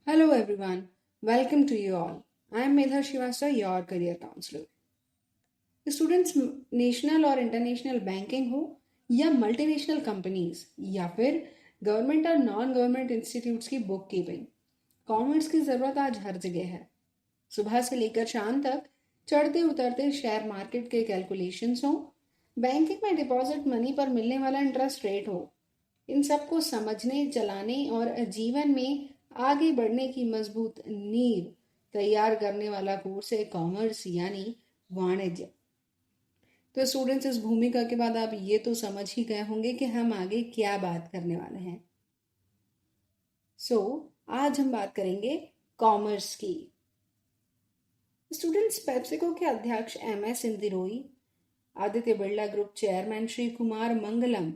Hello everyone, welcome to you all. I am Medha Srivastava, your career counselor. Students national और international banking हो या multinational companies या फिर government और non government institutes की book keeping, commerce की ज़रूरत आज हर जगह है। सुबह से लेकर शाम तक चढ़ते उतरते शेयर मार्केट के कैलकुलेशंस हो, बैंकिंग में डिपॉजिट मनी पर मिलने वाला इंटरेस्ट रेट हो, इन सबको समझने, चलाने और जीवन में आगे बढ़ने की मजबूत नींव तैयार करने वाला कोर्स है कॉमर्स यानी वाणिज्य। तो स्टूडेंट्स, इस भूमिका के बाद आप ये तो समझ ही गए होंगे कि हम आगे क्या बात करने वाले हैं। आज हम बात करेंगे कॉमर्स की। स्टूडेंट्स, पेप्सिको के अध्यक्ष MS इंदिरोई, आदित्य बिरला ग्रुप चेयरमैन श्री कुमार मंगलम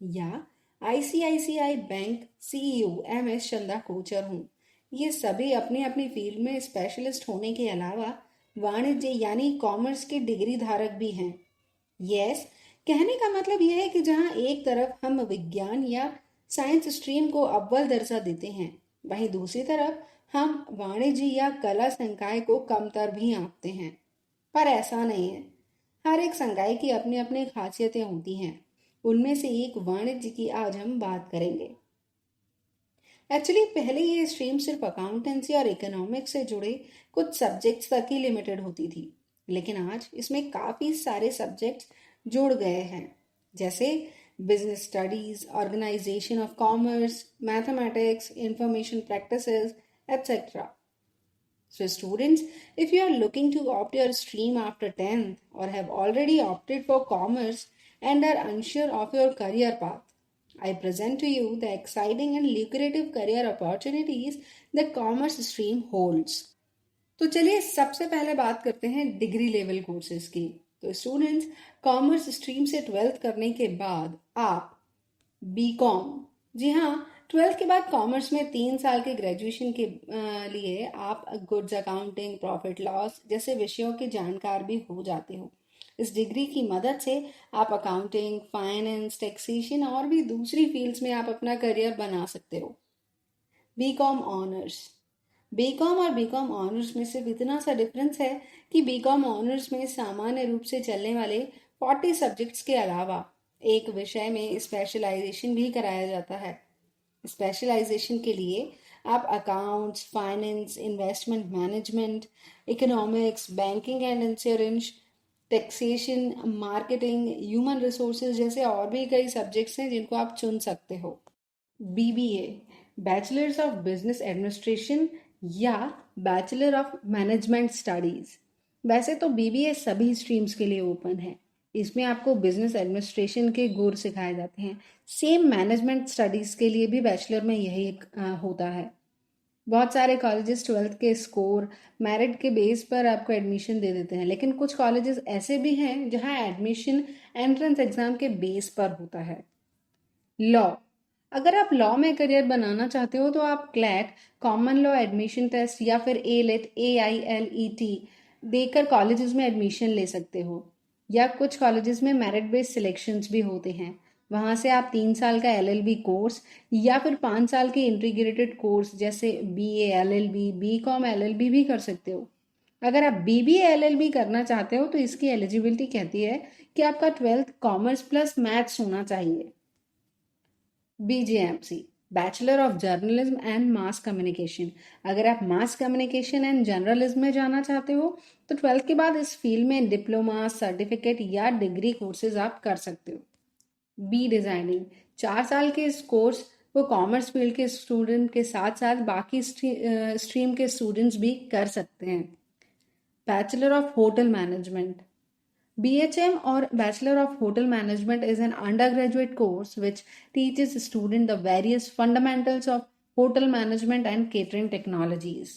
या ICICI bank CEO MS Chanda Kochhar हूँ, ये सभी अपनी अपनी फील्ड में स्पेशलिस्ट होने के अलावा वाणिज्य यानी कॉमर्स के डिग्री धारक भी हैं। यस, कहने का मतलब यह है कि जहाँ एक तरफ हम विज्ञान या साइंस स्ट्रीम को अव्वल दर्जा देते हैं, वहीं दूसरी तरफ हम वाणिज्य या कला संकाय को कमतर भी आंकते हैं। पर ऐसा नहीं है, हर एक संकाय की अपनी अपनी खासियतें होती हैं। उनमें से एक वाणिज्य की आज हम बात करेंगे। एक्चुअली पहले ये स्ट्रीम सिर्फ अकाउंटेंसी और इकोनॉमिक्स से जुड़े कुछ सब्जेक्ट्स तक ही लिमिटेड होती थी, लेकिन आज इसमें काफ़ी सारे सब्जेक्ट्स जुड़ गए हैं, जैसे business studies, organisation of commerce, mathematics, information practices, etc. So students, if you are looking to opt your stream after 10th or have already opted for commerce and are unsure of your career path, I present to you the exciting and lucrative career opportunities that commerce stream holds. तो चलिए सबसे पहले बात करते हैं degree level courses की। तो students, commerce stream से 12th करने के बाद आप BCom, जी हाँ, 12th के बाद कॉमर्स में 3 साल के ग्रेजुएशन के लिए आप गुड्स अकाउंटिंग, प्रॉफिट लॉस जैसे विषयों के जानकार भी हो जाते हो। इस डिग्री की मदद से आप अकाउंटिंग, फाइनेंस, टैक्सेशन और भी दूसरी फील्ड्स में आप अपना करियर बना सकते हो। BCom ऑनर्स, बीकॉम और बीकॉम ऑनर्स में सिर्फ इतना सा डिफरेंस है कि बीकॉम ऑनर्स में सामान्य रूप से चलने वाले 40 सब्जेक्ट्स के अलावा एक विषय में स्पेशलाइजेशन भी कराया जाता है। स्पेशलाइजेशन के लिए आप accounts, finance, investment management, economics, banking and insurance, taxation, marketing, human resources जैसे और भी कई सब्जेक्ट्स हैं जिनको आप चुन सकते हो। BBA, bachelors of business administration या बैचलर ऑफ मैनेजमेंट स्टडीज। वैसे तो BBA सभी स्ट्रीम्स के लिए ओपन है। इसमें आपको बिजनेस एडमिनिस्ट्रेशन के गुर सिखाए जाते हैं। सेम मैनेजमेंट स्टडीज के लिए भी बैचलर में यही होता है। बहुत सारे कॉलेजेस 12th के स्कोर, मेरिट के बेस पर आपको एडमिशन दे देते हैं, लेकिन कुछ कॉलेजेस ऐसे भी हैं जहां एडमिशन एंट्रेंस एग्जाम के बेस पर होता है। लॉ, अगर आप लॉ में करियर बनाना चाहते हो तो आप CLAT, common law admission test या फिर ALET AILET देकर कॉलेजेस में एडमिशन ले सकते हो, या कुछ कॉलेजेस में मेरिट बेस्ड सिलेक्शंस भी होते हैं। वहाँ से आप 3 साल का LLB कोर्स या फिर 5 साल के इंटीग्रेटेड कोर्स जैसे BA LLB, BCom LLB भी कर सकते हो। अगर आप BBA LLB करना चाहते हो तो इसकी एलिजिबिलिटी कहती है कि आपका 12th कॉमर्स प्लस मैथ्स होना चाहिए। BJMC, bachelor of journalism and mass communication. अगर आप मास कम्युनिकेशन एंड जर्नलिज्म में जाना चाहते हो तो 12th के बाद इस फील्ड में डिप्लोमा, सर्टिफिकेट या डिग्री कोर्सेज आप कर सकते हो। B डिजाइनिंग, 4 साल के इस कोर्स वो कॉमर्स फील्ड के स्टूडेंट के साथ साथ बाकी स्ट्रीम के स्टूडेंट्स भी कर सकते हैं। Bachelor of hotel management, BHM or Bachelor of Hotel Management is an undergraduate course which teaches a student the various fundamentals of hotel management and catering technologies.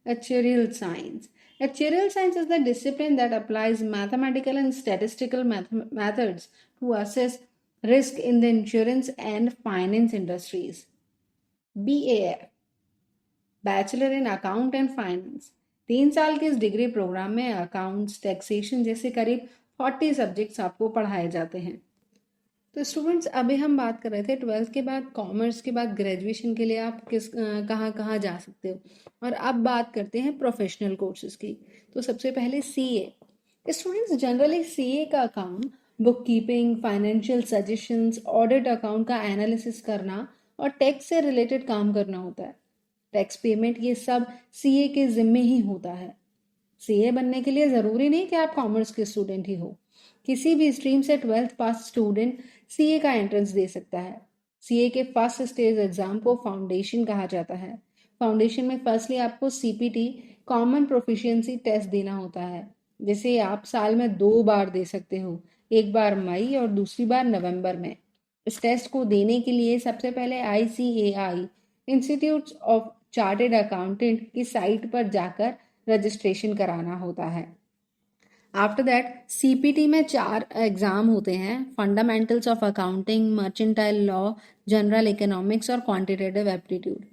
Actuarial science. Actuarial science is the discipline that applies mathematical and statistical methods to assess risk in the insurance and finance industries. BAF, Bachelor in Account and Finance. 3 साल के इस degree programme में accounts, taxation जैसे करीब 40 subjects आपको पढ़ाए जाते हैं। तो स्टूडेंट्स अभी हम बात कर रहे थे 12th के बाद, कॉमर्स के बाद ग्रेजुएशन के लिए आप कहाँ कहाँ जा सकते हो। और अब बात करते हैं प्रोफेशनल कोर्सेज की। तो सबसे पहले सीए। स्टूडेंट्स जनरली सीए का काम book keeping, financial suggestions, audit account का एनालिसिस करना और टैक्स से रिलेटेड काम करना होता है। टैक्स पेमेंट ये सब सीए के जिम्मे ही होता है। सीए बनने के लिए ज़रूरी नहीं कि आप कॉमर्स के स्टूडेंट ही हो। किसी भी स्ट्रीम से 12th पास स्टूडेंट सीए का एंट्रेंस दे सकता है। सीए के फर्स्ट स्टेज एग्जाम को फाउंडेशन कहा जाता है। फाउंडेशन में फर्स्टली आपको सीपीटी, कॉमन प्रोफिशिएंसी टेस्ट देना होता है, जिसे आप साल में 2 बार दे सकते हो, एक बार मई और दूसरी बार नवंबर में। इस टेस्ट को देने के लिए सबसे पहले ICAI, institute of chartered accountant की साइट पर जाकर रजिस्ट्रेशन कराना होता है। आफ्टर दैट सीपीटी में 4 एग्जाम होते हैं: fundamentals of accounting, mercantile law, general economics और क्वांटिटेटिव एप्टीट्यूड।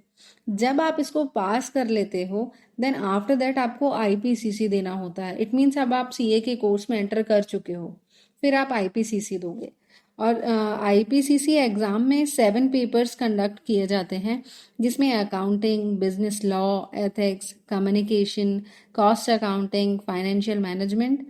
जब आप इसको पास कर लेते हो, देन आफ्टर दैट आपको आईपीसीसी देना होता है। इट मीन्स अब आप सीए के कोर्स में एंटर कर चुके हो, फिर आप आईपीसीसी दोगे। और आईपीसीसी एग्ज़ाम में 7 पेपर्स कंडक्ट किए जाते हैं, जिसमें accounting, business law, ethics, communication, cost accounting, financial management,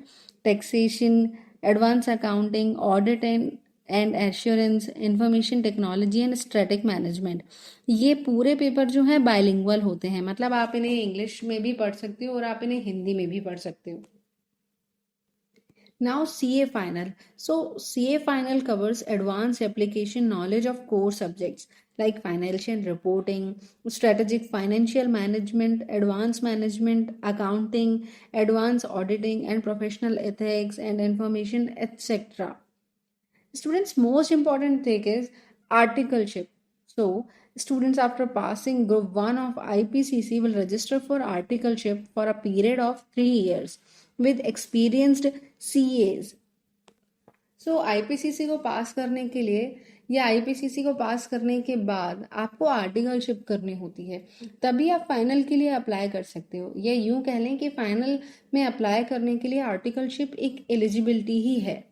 taxation, advance accounting, audit and assurance, information technology and strategic management. ये पूरे पेपर जो हैं बाइलिंगुअल होते हैं, मतलब आप इन्हें इंग्लिश में भी पढ़ सकते हो और आप इन्हें हिंदी में भी पढ़ सकते हो। Now CA Final. So CA Final covers advanced application knowledge of core subjects like financial reporting, strategic financial management, advanced management, accounting, advanced auditing and professional ethics and information, etc. Students, most important thing is articleship. So students after passing group 1 of IPCC will register for articleship for a period of 3 years with experienced CAs. So IPCC को पास करने के लिए या IPCC को पास करने के बाद आपको आर्टिकलशिप करनी होती है, तभी आप फाइनल के लिए अप्लाई कर सकते हो। या यूं कह लें कि फाइनल में अप्लाई करने के लिए आर्टिकलशिप एक एलिजिबिलिटी ही है।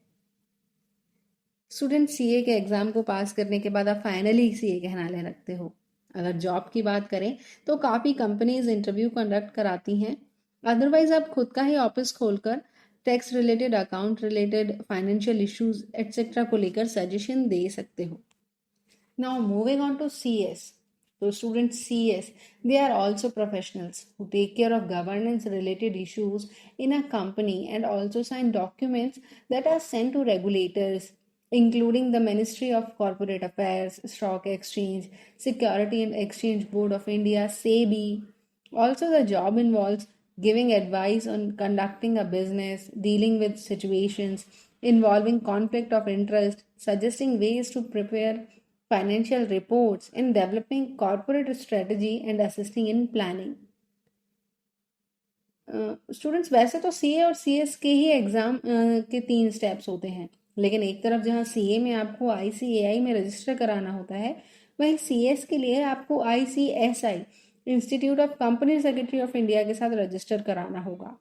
स्टूडेंट सीए के एग्ज़ाम को पास करने के बाद आप फाइनली सीए कहलाने लगते हो। अगर जॉब की बात करें तो काफ़ी कंपनीज इंटरव्यू कंडक्ट कराती हैं, अदरवाइज आप खुद का ही ऑफिस खोलकर tax related, account related, financial issues etcetera को लेकर सजेशन दे सकते हो। Now moving on to CS. So students CS, they are also professionals who take care of governance related issues in a company and also sign documents that are sent to regulators, including the Ministry of Corporate Affairs, Stock Exchange, Security and Exchange Board of India, SEBI. Also, the job involves giving advice on conducting a business, dealing with situations involving conflict of interest, suggesting ways to prepare financial reports, in developing corporate strategy and assisting in planning. Students वैसे तो CA और CS के ही exam के 3 steps होते हैं, लेकिन एक तरफ जहां सीए में आपको आईसीएआई में रजिस्टर कराना होता है, वहीं सीएस के लिए आपको ICSI, institute of company secretary of India के साथ रजिस्टर कराना होगा।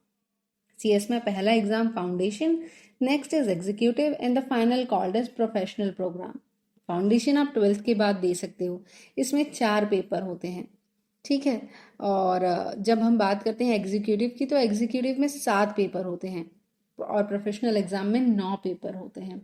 सीएस में पहला exam foundation, next is executive and the final called as professional programme. Foundation आप 12th के बाद दे सकते हो। इसमें 4 पेपर होते हैं, ठीक है। और जब हम बात करते हैं एग्जीक्यूटिव की, तो एग्जीक्यूटिव में 7 पेपर होते हैं और प्रोफेशनल एग्जाम में 9 पेपर होते हैं,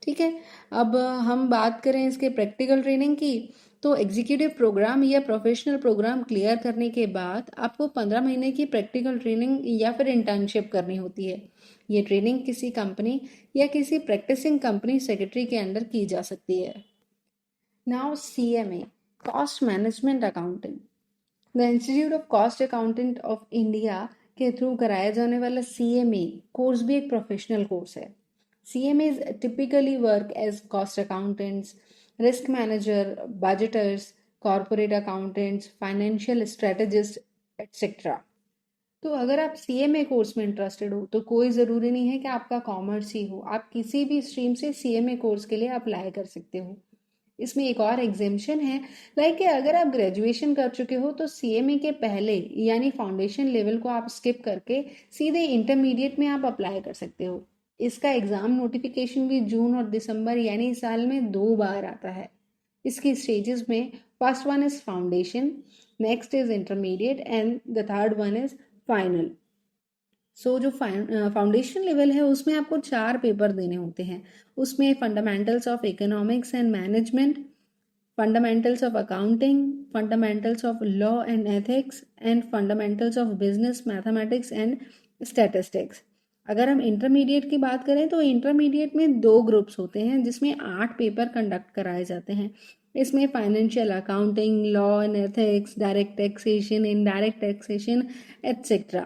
ठीक है। अब हम बात करें इसके प्रैक्टिकल ट्रेनिंग की, तो एग्जीक्यूटिव प्रोग्राम या प्रोफेशनल प्रोग्राम क्लियर करने के बाद आपको 15 महीने की प्रैक्टिकल ट्रेनिंग या फिर इंटर्नशिप करनी होती है। ये ट्रेनिंग किसी कंपनी या किसी प्रैक्टिसिंग कंपनी सेक्रेटरी के अंडर की जा सकती है। Now CMA, cost management accounting. The institute of cost accountant of India के थ्रू कराया जाने वाला सीएमए कोर्स भी एक प्रोफेशनल कोर्स है। CMAs typically work as cost accountants, risk manager, budgeters, corporate accountants, financial strategists, etc. तो अगर आप CMA कोर्स में इंटरेस्टेड हो, तो कोई ज़रूरी नहीं है कि आपका कॉमर्स ही हो, आप किसी भी स्ट्रीम से CMA कोर्स के लिए अप्लाई कर सकते हो। इसमें एक और एग्जेम्पशन है, लाइक कि अगर आप ग्रेजुएशन कर चुके हो तो CMA के पहले यानी फाउंडेशन लेवल को आप स्किप करके सीधे इंटरमीडिएट में आप अप्लाई कर सकते हो। इसका एग्ज़ाम नोटिफिकेशन भी जून और दिसंबर यानी साल में 2 बार आता है। इसकी स्टेजेस में first one is foundation, next is intermediate and the third one is final. So जो फाउंडेशन लेवल है उसमें आपको 4 पेपर देने होते हैं। उसमें fundamentals of economics and management, fundamentals of accounting, fundamentals of law and ethics and fundamentals of business mathematics and statistics. अगर हम इंटरमीडिएट की बात करें तो इंटरमीडिएट में 2 ग्रुप्स होते हैं जिसमें 8 पेपर कंडक्ट कराए जाते हैं। इसमें financial accounting, law and ethics, direct taxation, indirect taxation etcetera.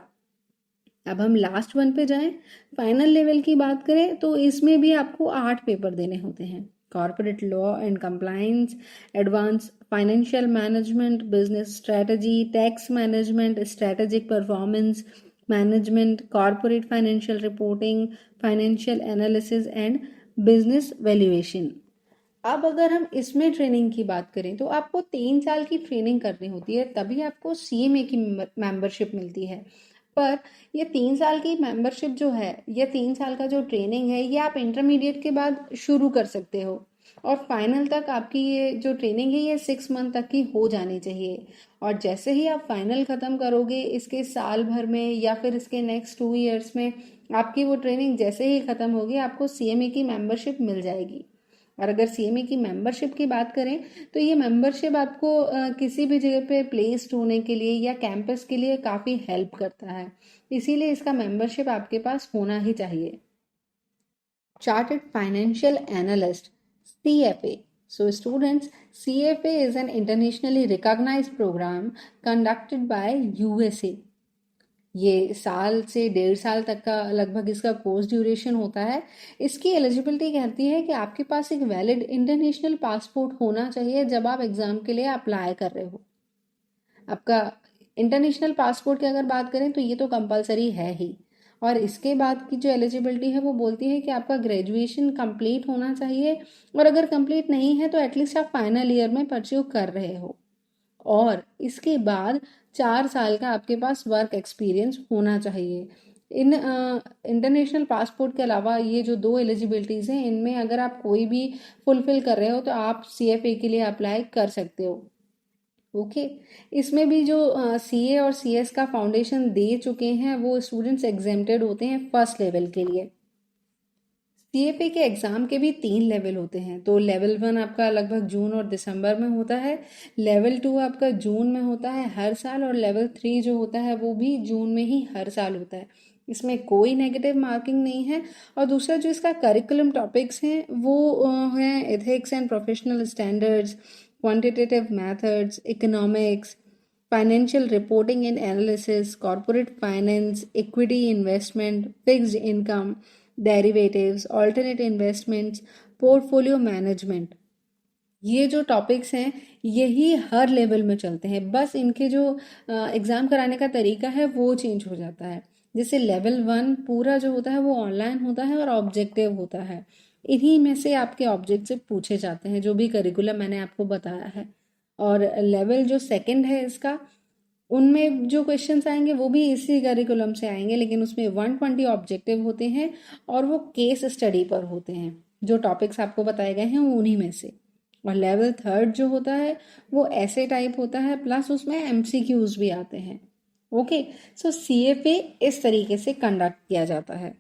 अब हम लास्ट वन पे जाएं, फाइनल लेवल की बात करें तो इसमें भी आपको 8 पेपर देने होते हैं। Corporate law and compliance, advance financial management, business strategy, tax management, strategic performance management, corporate financial reporting, financial analysis and business valuation. अब अगर हम इसमें ट्रेनिंग की बात करें तो आपको 3 साल की ट्रेनिंग करनी होती है, तभी आपको CMA की मेंबरशिप मिलती है। पर ये 3 साल की मेंबरशिप जो है, ये 3 साल का जो ट्रेनिंग है, ये आप इंटरमीडिएट के बाद शुरू कर सकते हो और फाइनल तक आपकी ये जो ट्रेनिंग है ये 6 मंथ तक की हो जानी चाहिए। और जैसे ही आप फाइनल ख़त्म करोगे इसके साल भर में या फिर इसके नेक्स्ट 2 ईयर्स में, आपकी वो ट्रेनिंग जैसे ही ख़त्म होगी आपको CMA की मेंबरशिप मिल जाएगी। और अगर CMA की मेंबरशिप की बात करें तो ये मेंबरशिप आपको किसी भी जगह पे प्लेस्ड होने के लिए या कैंपस के लिए काफ़ी हेल्प करता है, इसीलिए इसका मेंबरशिप आपके पास होना ही चाहिए। Chartered financial analyst, CFA. So students, CFA is an internationally recognized program conducted by USA. ये साल से 1.5 साल तक का लगभग इसका कोर्स ड्यूरेशन होता है। इसकी एलिजिबिलिटी कहती है कि आपके पास एक वैलिड इंटरनेशनल पासपोर्ट होना चाहिए जब आप एग्ज़ाम के लिए अप्लाई कर रहे हो। आपका इंटरनेशनल पासपोर्ट की अगर बात करें तो ये तो कंपलसरी है ही। और इसके बाद की जो एलिजिबिलिटी है वो बोलती है कि आपका ग्रेजुएशन कंप्लीट होना चाहिए, और अगर कंप्लीट नहीं है तो एटलीस्ट आप फाइनल ईयर में परस्यू कर रहे हो, और इसके बाद 4 साल का आपके पास वर्क एक्सपीरियंस होना चाहिए। इन इंटरनेशनल पासपोर्ट के अलावा ये जो 2 एलिजिबिलिटीज़ हैं, इनमें अगर आप कोई भी फुलफिल कर रहे हो तो आप CFA के लिए अप्लाई कर सकते हो। ओके, इसमें भी जो CA और CS का फाउंडेशन दे चुके हैं वो स्टूडेंट्स एग्जेम्प्टेड होते हैं फर्स्ट लेवल के लिए। CFA के एग्ज़ाम के भी 3 लेवल होते हैं। तो लेवल 1 आपका लगभग जून और दिसंबर में होता है, लेवल 2 आपका जून में होता है हर साल, और लेवल 3 जो होता है वो भी जून में ही हर साल होता है। इसमें कोई नेगेटिव मार्किंग नहीं है। और दूसरा जो इसका करिकुलम टॉपिक्स हैं वो हैं ethics and professional standards, quantitative methods, economics, financial reporting and analysis, corporate finance, equity investment, fixed income, derivatives, alternate investments, portfolio management. ये जो टॉपिक्स हैं यही हर लेवल में चलते हैं, बस इनके जो एग्ज़ाम कराने का तरीका है वो चेंज हो जाता है। जैसे लेवल 1 पूरा जो होता है वो ऑनलाइन होता है और ऑब्जेक्टिव होता है। इन्हीं में से आपके ऑब्जेक्टिव पूछे जाते हैं जो भी करिकुलम मैंने आपको बताया है। और लेवल जो सेकंड है इसका, उनमें जो क्वेश्चंस आएंगे वो भी इसी करिकुलम से आएंगे, लेकिन उसमें 120 ऑब्जेक्टिव होते हैं और वो केस स्टडी पर होते हैं। जो टॉपिक्स आपको बताए गए हैं वो उन्हीं में से। और लेवल 3 जो होता है वो ऐसे टाइप होता है, प्लस उसमें MCQs भी आते हैं। ओके, सो CFA इस तरीके से कंडक्ट किया जाता है।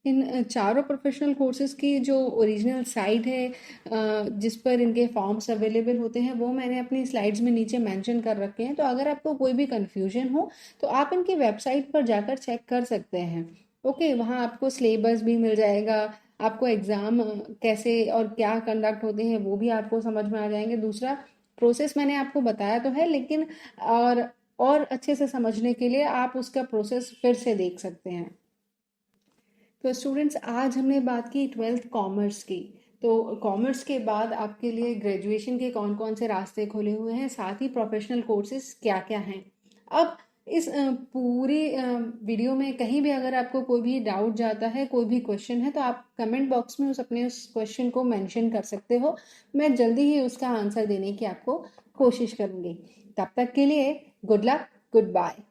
इन चारों प्रोफेशनल कोर्सेज़ की जो ओरिजिनल साइट है जिस पर इनके फॉर्म्स अवेलेबल होते हैं वो मैंने अपनी स्लाइड्स में नीचे मेंशन कर रखे हैं। तो अगर आपको कोई भी कन्फ्यूजन हो तो आप इनकी वेबसाइट पर जाकर चेक कर सकते हैं। ओके, वहाँ आपको सिलेबस भी मिल जाएगा, आपको एग्ज़ाम कैसे और क्या कंडक्ट होते हैं वो भी आपको समझ में आ जाएंगे। दूसरा प्रोसेस मैंने आपको बताया तो है, लेकिन और अच्छे से समझने के लिए आप उसका प्रोसेस फिर से देख सकते हैं। तो स्टूडेंट्स, आज हमने बात की 12th कॉमर्स की। तो कॉमर्स के बाद आपके लिए ग्रेजुएशन के कौन कौन से रास्ते खुले हुए हैं, साथ ही प्रोफेशनल कोर्सेज क्या क्या हैं। अब इस पूरी वीडियो में कहीं भी अगर आपको कोई भी डाउट जाता है, कोई भी क्वेश्चन है, तो आप कमेंट बॉक्स में उस क्वेश्चन को मेंशन कर सकते हो। मैं जल्दी ही उसका आंसर देने की आपको कोशिश करूँगी। तब तक के लिए गुड लक, गुड बाय।